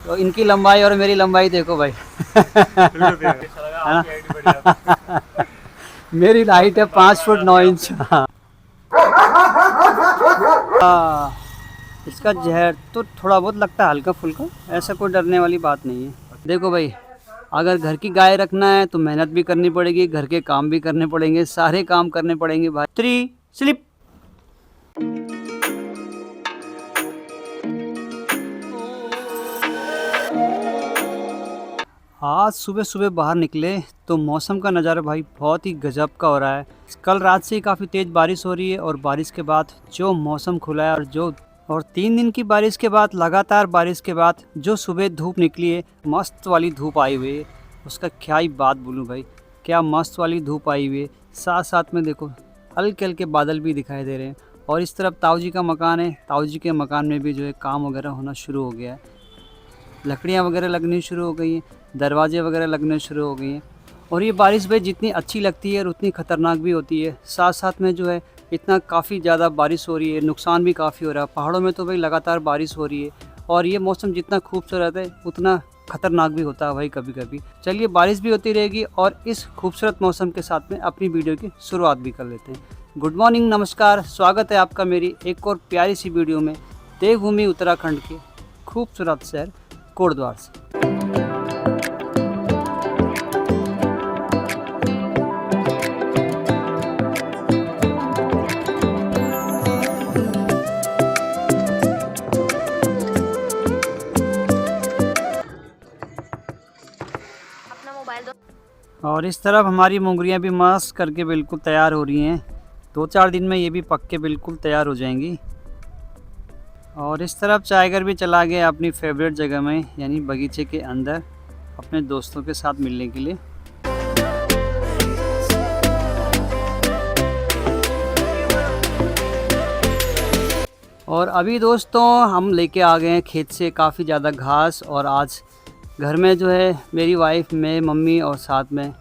तो इनकी लंबाई और मेरी लंबाई देखो भाई। है ना? मेरी हाइट है 5 फुट 9 इंच। हाँ, इसका जहर तो थोड़ा बहुत लगता है, हल्का फुल्का, ऐसा कोई डरने वाली बात नहीं है। देखो भाई, अगर घर की गाय रखना है तो मेहनत भी करनी पड़ेगी, घर के काम भी करने पड़ेंगे, सारे काम करने पड़ेंगे भाई। 3 स्लिप। आज सुबह सुबह बाहर निकले तो मौसम का नज़ारा भाई बहुत ही गजब का हो रहा है। कल रात से ही काफ़ी तेज़ बारिश हो रही है और बारिश के बाद जो मौसम खुला है और 3 दिन की बारिश के बाद, लगातार बारिश के बाद जो सुबह धूप निकली है, मस्त वाली धूप आई हुई है, उसका क्या ही बात बोलूँ भाई। क्या मस्त वाली धूप आई हुई है, साथ साथ में देखो हल्के हल्के बादल भी दिखाई दे रहे हैं। और इस तरफ ताऊ जी का मकान है, ताऊ जी के मकान में भी जो है काम वगैरह होना शुरू हो गया है, लकड़ियाँ वगैरह लगनी शुरू हो गई हैं, दरवाजे वगैरह लगने शुरू हो गई हैं। और ये बारिश भाई जितनी अच्छी लगती है और उतनी ख़तरनाक भी होती है। साथ साथ में जो है इतना काफ़ी ज़्यादा बारिश हो रही है, नुकसान भी काफ़ी हो रहा है। पहाड़ों में तो भाई लगातार बारिश हो रही है और ये मौसम जितना खूबसूरत है उतना ख़तरनाक भी होता है भाई कभी कभी। चलिए, बारिश भी होती रहेगी और इस खूबसूरत मौसम के साथ में अपनी वीडियो की शुरुआत भी कर लेते हैं। गुड मॉर्निंग, नमस्कार, स्वागत है आपका मेरी एक और प्यारी सी वीडियो में, देवभूमि उत्तराखंड के खूबसूरत शहर कोटद्वार से। और इस तरफ हमारी मुंगरियां भी मस्त करके बिल्कुल तैयार हो रही हैं। 2-4 दिन में ये भी पक के बिल्कुल तैयार हो जाएंगी। और इस तरफ टाइगर भी चला गया अपनी फेवरेट जगह में, यानी बगीचे के अंदर, अपने दोस्तों के साथ मिलने के लिए। और अभी दोस्तों हम लेके आ गए हैं खेत से काफ़ी ज़्यादा घास। और आज घर में जो है मेरी वाइफ, मैं, मम्मी और साथ में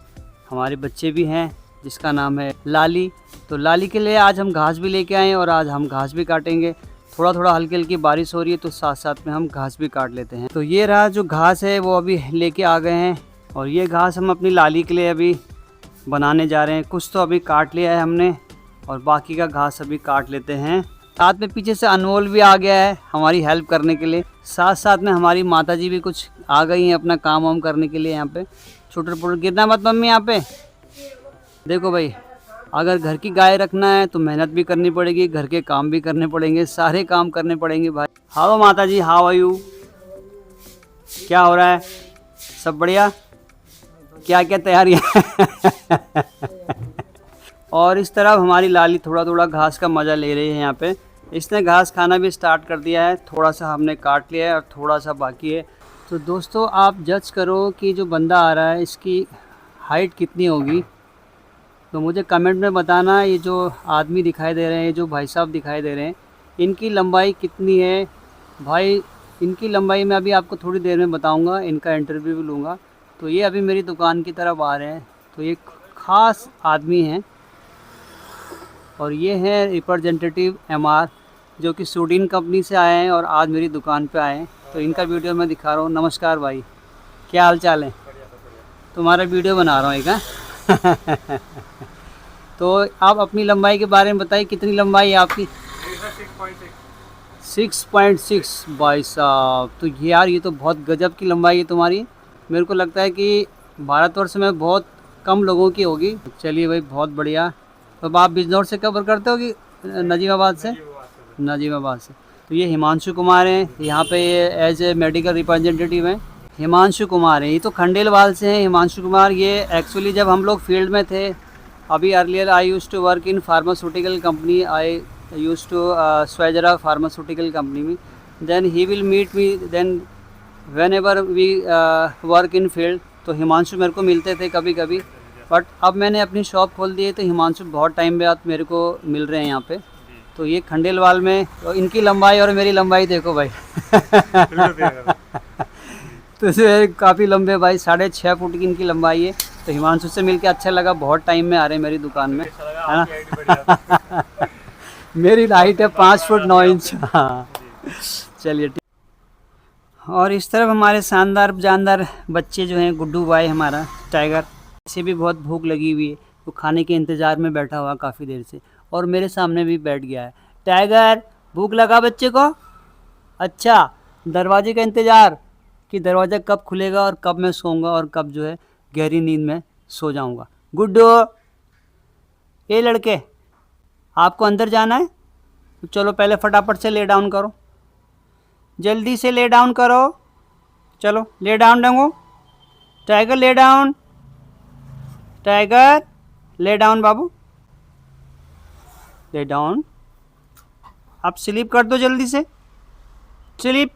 हमारे बच्चे भी हैं जिसका नाम है लाली। तो लाली के लिए आज हम घास भी लेके आए हैं और आज हम घास भी काटेंगे। थोड़ा थोड़ा हल्की हल्की बारिश हो रही है तो साथ साथ में हम घास भी काट लेते हैं। तो ये रहा जो घास है वो अभी लेके आ गए हैं और ये घास हम अपनी लाली के लिए अभी बनाने जा रहे हैं। कुछ तो अभी काट लिया है हमने और बाकी का घास अभी काट लेते हैं। साथ में पीछे से अनमोल भी आ गया है हमारी हेल्प करने के लिए। साथ साथ में हमारी माताजी भी कुछ आ गई हैं अपना काम वाम करने के लिए। यहाँ पे छोटे छोटे, गिरना मत मम्मी यहाँ पे। देखो भाई, अगर घर की गाय रखना है तो मेहनत भी करनी पड़ेगी, घर के काम भी करने पड़ेंगे, सारे काम करने पड़ेंगे भाई। हाउ माताजी, हाउ आर यू? क्या हो रहा है? सब बढ़िया? क्या क्या तैयारियाँ? और इस तरफ हमारी लाली थोड़ा थोड़ा घास का मज़ा ले रही है। यहाँ पे इसने घास खाना भी स्टार्ट कर दिया है। थोड़ा सा हमने काट लिया है और थोड़ा सा बाकी है। तो दोस्तों आप जज करो कि जो बंदा आ रहा है इसकी हाइट कितनी होगी। तो मुझे कमेंट में बताना, ये जो आदमी दिखाई दे रहे हैं, जो भाई साहब दिखाई दे रहे हैं, इनकी लंबाई कितनी है भाई। इनकी लंबाई मैं अभी आपको थोड़ी देर में बताऊँगा, इनका इंटरव्यू भी लूँगा। तो ये अभी मेरी दुकान की तरफ आ रहे हैं। तो ये ख़ास आदमी हैं और ये हैं रिप्रेजेंटेटिव MR, जो कि सूडीन कंपनी से आए हैं और आज मेरी दुकान पे आए हैं। तो इनका वीडियो मैं दिखा रहा हूँ। नमस्कार भाई, क्या हाल चाल है? तुम्हारा वीडियो बना रहा हूँ एक। हाँ। तो आप अपनी लंबाई के बारे में बताइए, कितनी लंबाई है आपकी? 6.6 भाई साहब। तो यार ये तो बहुत गजब की लंबाई है तुम्हारी। मेरे को लगता है कि भारतवर्ष में बहुत कम लोगों की होगी। चलिए भाई, बहुत बढ़िया। तो आप बिजनौर से कवर करते हो कि नजीमाबाद से? नजीमाबाद से। तो ये हिमांशु कुमार हैं, यहाँ पे ये एज ए मेडिकल रिप्रेजेंटेटिव हैं। हिमांशु कुमार हैं, ये तो खंडेलवाल से हैं हिमांशु कुमार। ये एक्चुअली जब हम लोग फील्ड में थे, अभी earlier I used to work in pharmaceutical company, I used to स्वेजरा फार्मास्यूटिकल कंपनी में। Then he will meet me then whenever we work in field. तो हिमांशु मेरे को मिलते थे कभी कभी, बट अब मैंने अपनी शॉप खोल दी है तो हिमांशु बहुत टाइम बाद मेरे को मिल रहे हैं यहाँ पे। तो ये खंडेलवाल में, तो इनकी लंबाई और मेरी लंबाई देखो भाई। तो इसे काफ़ी लंबे भाई, 6.5 फुट की इनकी लंबाई है। तो हिमांशु से मिलके अच्छा लगा, बहुत टाइम में आ रहे हैं मेरी दुकान में, है ना? मेरी हाइट है 5 फुट 9 इंच। हाँ, चलिए ठीक। और इस तरफ हमारे शानदार जानदार बच्चे जो हैं, गुड्डू भाई हमारा टाइगर, इसे भी बहुत भूख लगी हुई है, वो खाने के इंतज़ार में बैठा हुआ काफ़ी देर से और मेरे सामने भी बैठ गया है। टाइगर, भूख लगा बच्चे को? अच्छा, दरवाजे का इंतज़ार कि दरवाज़ा कब खुलेगा और कब मैं सोऊंगा और कब जो है गहरी नींद में सो जाऊंगा। गुड्डू, ये लड़के, आपको अंदर जाना है? तो चलो पहले फटाफट से ले डाउन करो, जल्दी से ले डाउन करो, चलो ले डाउन डंगो। Tiger lay down, tiger lay down बाबू, ले डाउन। आप स्लीप कर दो जल्दी से, स्लीप,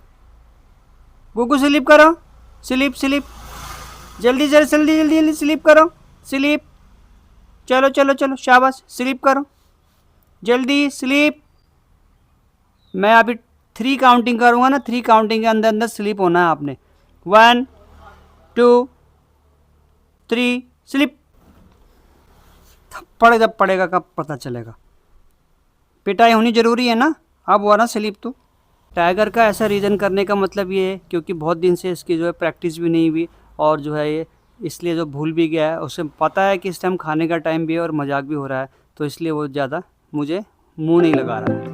गुगू स्लीप करो, स्लीप स्लीप, जल्दी जल्दी जल्दी जल्दी जल्दी स्लीप करो, स्लीप, चलो चलो चलो शाबाश, स्लीप करो जल्दी, स्लीप। मैं अभी 3 काउंटिंग करूँगा ना, 3 काउंटिंग के अंदर अंदर स्लीप होना है आपने। 1 2 3 स्लीप। थप्पड़ जब पड़ेगा कब पता चलेगा, पिटाई होनी ज़रूरी है ना। अब हुआ ना स्लीप तो। टाइगर का ऐसा रीज़न करने का मतलब ये है क्योंकि बहुत दिन से इसकी जो है प्रैक्टिस भी नहीं हुई और जो है ये इसलिए जो भूल भी गया है। उसे पता है कि इस टाइम खाने का टाइम भी है और मजाक भी हो रहा है, तो इसलिए वो ज़्यादा मुझे मुंह नहीं लगा रहा है।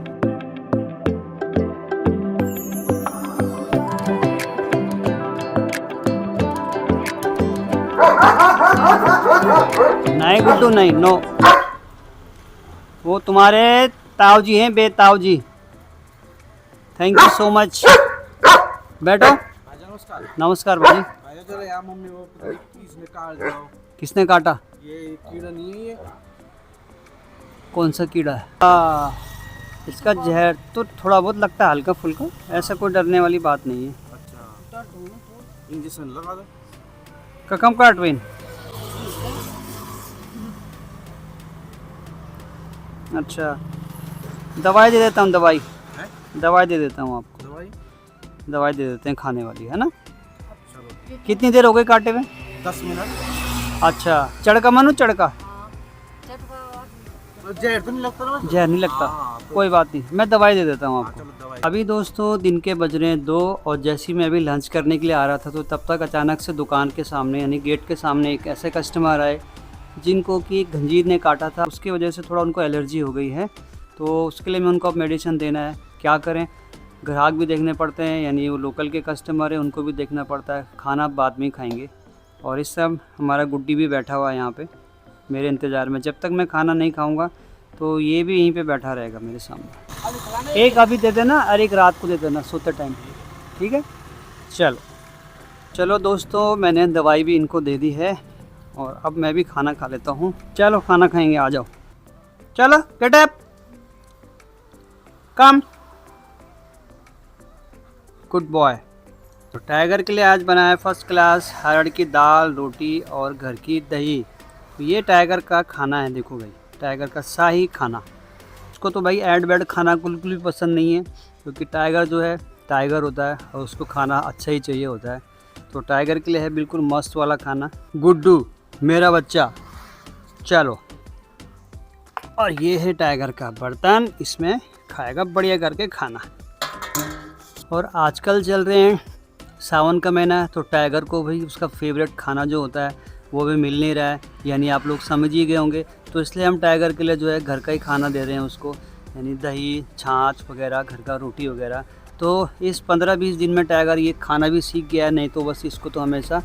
नहीं गुड्डू नहीं, नो, वो तुम्हारे ताऊ जी हैं, बेताऊ जी। Thank you so much. बैठो। नमस्कार। नमस्कार भाई। चलो यार, मम्मी वो इसने काट दो। किसने काटा? ये कीड़ा नहीं है ये? कौन सा कीड़ा है? इसका जहर तो थोड़ा बहुत लगता है, हल्का फुल्का, ऐसा कोई डरने वाली बात नहीं है। अच्छा, इंजेक्शन लगा दो। ककम काटवेन। अच्छा, दवाई दे देता हूँ, दवाई दे देता हूँ आपको, दवाई दे देते हैं खाने वाली, है ना। चलो। कितनी देर हो गई काटे हुए? 10 मिनट। अच्छा, चड़का मानो, चड़का जहर तो नहीं लगता ना? जहर नहीं लगता। तो कोई बात नहीं, मैं दवाई दे देता हूँ आपको। चलो दवाई। अभी दोस्तों दिन के बज रहे हैं 2 और जैसे ही मैं अभी लंच करने के लिए आ रहा था तो तब तक अचानक से दुकान के सामने यानी गेट के सामने एक ऐसे कस्टमर आए जिनको कि गंजीर ने काटा था, उसकी वजह से थोड़ा उनको एलर्जी हो गई है। तो उसके लिए मैं उनको अब मेडिसिन देना है, क्या करें, ग्राहक भी देखने पड़ते हैं, यानी वो लोकल के कस्टमर हैं उनको भी देखना पड़ता है, खाना बाद में ही खाएंगे। और इस सब हमारा गुड्डी भी बैठा हुआ है यहाँ पे मेरे इंतज़ार में, जब तक मैं खाना नहीं खाऊँगा तो ये भी यहीं पे बैठा रहेगा मेरे सामने। एक अभी दे देना और एक रात को दे देना सोते टाइम, ठीक है। चलो चलो दोस्तों, मैंने दवाई भी इनको दे दी है और अब मैं भी खाना खा लेता हूँ। चलो खाना खाएंगे, आ जाओ, चलो गेट अप, कम, गुड बॉय। तो टाइगर के लिए आज बनाया फर्स्ट क्लास हरड़ की दाल, रोटी और घर की दही। तो ये टाइगर का खाना है, देखो भाई, टाइगर का शाही खाना। उसको तो भाई ऐड बैड खाना बिल्कुल भी पसंद नहीं है क्योंकि टाइगर जो है टाइगर होता है और उसको खाना अच्छा ही चाहिए होता है। तो टाइगर के लिए है बिल्कुल मस्त वाला खाना। गुड्डू मेरा बच्चा, चलो। और ये है टाइगर का बर्तन, इसमें खाएगा बढ़िया करके खाना। और आजकल चल रहे हैं सावन का महीना, तो टाइगर को भाई उसका फेवरेट खाना जो होता है वो भी मिल नहीं रहा है, यानी आप लोग समझ ही गए होंगे। तो इसलिए हम टाइगर के लिए जो है घर का ही खाना दे रहे हैं उसको, यानी दही, छाछ वगैरह, घर का रोटी वगैरह। तो इस 15-20 दिन में टाइगर ये खाना भी सीख गया है, नहीं तो बस इसको तो हमेशा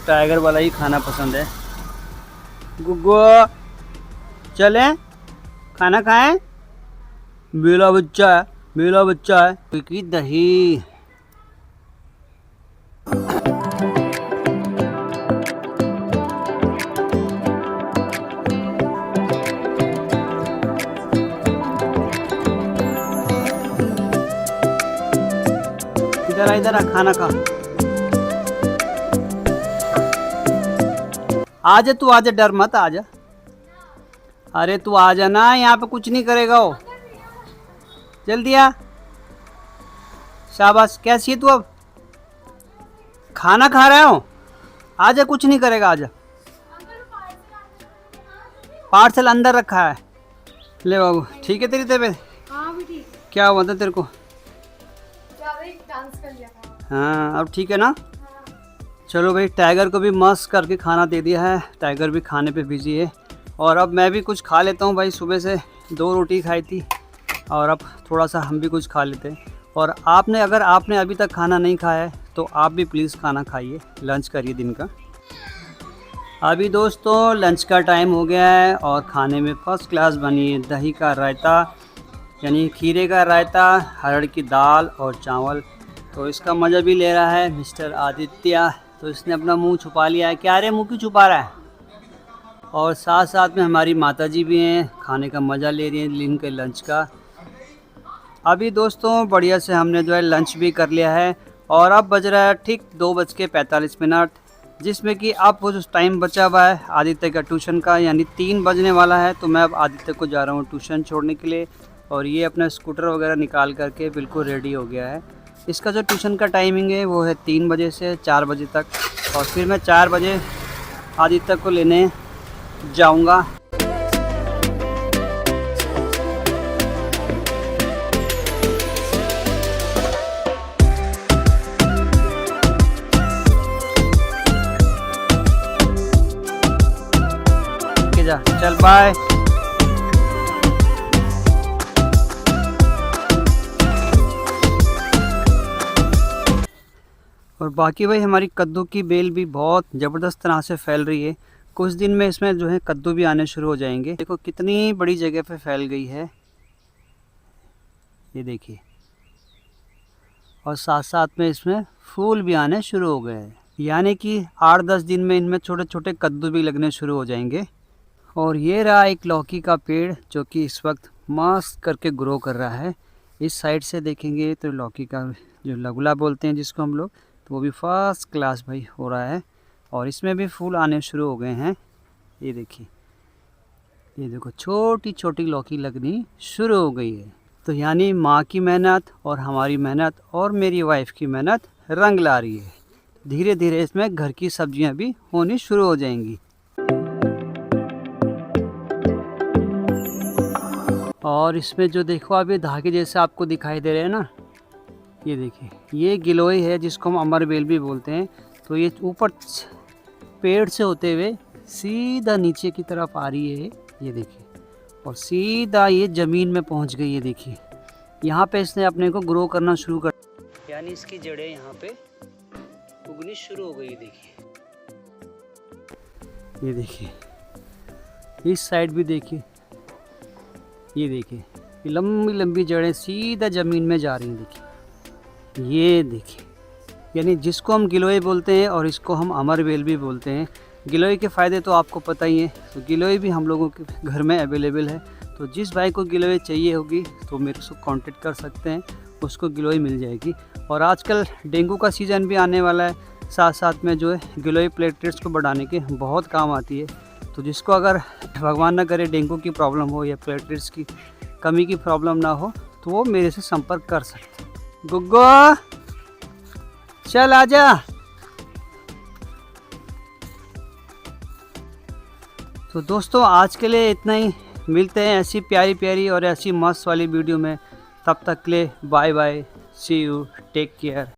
टाइगर वाला ही खाना पसंद है। गुग्गू चलें खाना खाएं, मेरा बच्चा है, मेरा बच्चा है। क्योंकि दही इधर आ, खाना खा। आजा तू, आजा, डर मत, आजा। अरे तू आजा ना, यहाँ पे कुछ नहीं करेगा वो, जल्दी आ। शाबाश, कैसी है तू? अब खाना खा रहा हो, आजा, कुछ नहीं करेगा, आजा। पार्सल अंदर रखा है, ले बाबू। ठीक है तेरी तबीयत? हाँ भी ठीक। क्या हुआ था तेरे को? डांस कर लिया था। हाँ अब ठीक है ना। चलो भाई, टाइगर को भी मस्त करके खाना दे दिया है, टाइगर भी खाने पे बिजी है। और अब मैं भी कुछ खा लेता हूँ भाई, सुबह से 2 रोटी खाई थी और अब थोड़ा सा हम भी कुछ खा लेते हैं। और अगर आपने अभी तक खाना नहीं खाया है तो आप भी प्लीज़ खाना खाइए, लंच करिए दिन का। अभी दोस्तों लंच का टाइम हो गया है और खाने में फ़र्स्ट क्लास बनी है दही का रायता, यानी खीरे का रायता, हरड़ की दाल और चावल। तो इसका मज़ा भी ले रहा है मिस्टर आदित्य, तो इसने अपना मुंह छुपा लिया है। क्या रे, मुंह क्यों छुपा रहा है? और साथ साथ में हमारी माताजी भी हैं, खाने का मज़ा ले रही हैं दिन के लंच का। अभी दोस्तों बढ़िया से हमने जो है लंच भी कर लिया है और अब बज रहा है ठीक 2:45, जिसमें कि अब वो जो टाइम बचा हुआ है आदित्य का ट्यूशन का, यानी 3 बजने वाला है। तो मैं अब आदित्य को जा रहा हूँ ट्यूशन छोड़ने के लिए और ये अपना स्कूटर वगैरह निकाल करके बिल्कुल रेडी हो गया है। इसका जो ट्यूशन का टाइमिंग है वो है 3 बजे से 4 बजे तक, और फिर मैं 4 बजे आदित्य को लेने जाऊंगा। ठीक है, जा चल, बाय। और बाकी भाई हमारी कद्दू की बेल भी बहुत ज़बरदस्त तरह से फैल रही है। कुछ दिन में इसमें जो है कद्दू भी आने शुरू हो जाएंगे। देखो कितनी बड़ी जगह पे फैल गई है, ये देखिए। और साथ साथ में इसमें फूल भी आने शुरू हो गए हैं, यानी कि 8-10 दिन में इनमें छोटे छोटे कद्दू भी लगने शुरू हो जाएंगे। और ये रहा एक लौकी का पेड़ जो कि इस वक्त मस्त करके ग्रो कर रहा है। इस साइड से देखेंगे तो लौकी का जो लगुला बोलते हैं जिसको हम लोग, तो वो भी फर्स्ट क्लास भाई हो रहा है और इसमें भी फूल आने शुरू हो गए हैं। ये देखिए, ये देखो छोटी छोटी लौकी लगनी शुरू हो गई है। तो यानी माँ की मेहनत और हमारी मेहनत और मेरी वाइफ की मेहनत रंग ला रही है। धीरे धीरे इसमें घर की सब्जियां भी होनी शुरू हो जाएंगी। और इसमें जो देखो अभी धागे जैसे आपको दिखाई दे रहे हैं ना, ये देखिए, ये गिलोय है जिसको हम अमरबेल भी बोलते हैं। तो ये ऊपर पेड़ से होते हुए सीधा नीचे की तरफ आ रही है, ये देखिए, और सीधा ये ज़मीन में पहुंच गई है। देखिए यहाँ पे इसने अपने को ग्रो करना शुरू कर, यानी इसकी जड़ें यहाँ पे उगनी शुरू हो गई। देखिए, ये देखिए, इस साइड भी देखिए, ये देखिए, ये लंबी लंबी जड़ें सीधा ज़मीन में जा रही हैं। देखिए, ये देखिए, यानी जिसको हम गिलोय बोलते हैं और इसको हम अमरबेल भी बोलते हैं। गिलोय के फ़ायदे तो आपको पता ही है, तो गिलोय भी हम लोगों के घर में अवेलेबल है। तो जिस भाई को गिलोय चाहिए होगी तो मेरे से कांटेक्ट कर सकते हैं, उसको गिलोय मिल जाएगी। और आजकल डेंगू का सीज़न भी आने वाला है, साथ साथ में जो है गिलोय प्लेटलेट्स को बढ़ाने के बहुत काम आती है। तो जिसको अगर भगवान न करे डेंगू की प्रॉब्लम हो या प्लेटलेट्स की कमी की प्रॉब्लम ना हो तो वो मेरे से संपर्क कर सकते हैं। गुग्गो चल आजा। तो दोस्तों आज के लिए इतना ही, मिलते हैं ऐसी प्यारी प्यारी और ऐसी मस्त वाली वीडियो में। तब तक के लिए bye bye, see you, take care.